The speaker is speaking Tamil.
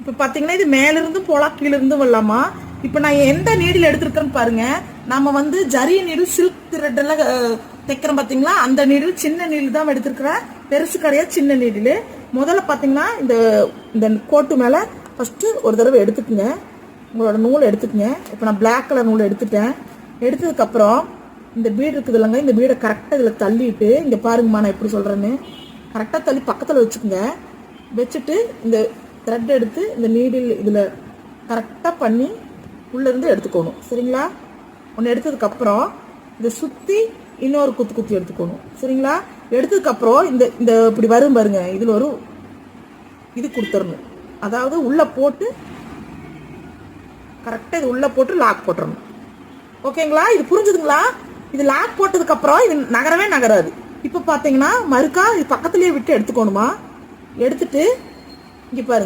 இப்போ பார்த்தீங்கன்னா இது மேலிருந்தும் போகலாம், கீழே இருந்தும் வரலாமா. இப்போ நான் எந்த நீடில் எடுத்திருக்கேன்னு பாருங்க. நம்ம வந்து ஜரி நீடில் சில்க் த்ரெட் எல்லாம் தைக்கிறோம் பார்த்தீங்களா, அந்த நீடில் சின்ன நீடில் தான் எடுத்திருக்கிறேன். பெருசு கிடையாது, சின்ன நீடில். முதல்ல பார்த்தீங்கன்னா இந்த கோட்டு மேலே ஃபர்ஸ்ட் ஒரு தடவை எடுத்துக்குங்க, உங்களோட நூலை எடுத்துக்கங்க. இப்போ நான் பிளாக் கலர் நூலை எடுத்துட்டேன். எடுத்ததுக்கப்புறம் இந்த பீடு இருக்குது இல்லைங்க, இந்த பீடை கரெக்டாக இதில் தள்ளிட்டு, இங்கே பாருங்கம்மா நான் எப்படி சொல்கிறேன்னு, கரெக்டாக தள்ளி பக்கத்தில் வச்சுக்கோங்க. வச்சுட்டு இந்த த்ரெட் எடுத்து இந்த நீடில் இதில் கரெக்டாக பண்ணி உள்ளேருந்து எடுத்துக்கணும். சரிங்களா? ஒன்று எடுத்ததுக்கப்புறம் இதை சுற்றி இன்னொரு குத்தி எடுத்துக்கணும். சரிங்களா? எடுத்ததுக்கப்புறம் இந்த இப்படி வரும் பாருங்க, இதில் ஒரு இது கொடுத்துடணும். அதாவது உள்ளே போட்டு கரெக்டாக இது உள்ளே போட்டு லாக் போட்டுறணும். ஓகேங்களா? இது புரிஞ்சுதுங்களா? இது லாக் போட்டதுக்கப்புறம் இது நகரவே நகராது. இப்போ பார்த்தீங்கன்னா மறுக்கா இது பக்கத்துலேயே விட்டு எடுத்துக்கணுமா. எடுத்துட்டு இங்கே பாருங்க.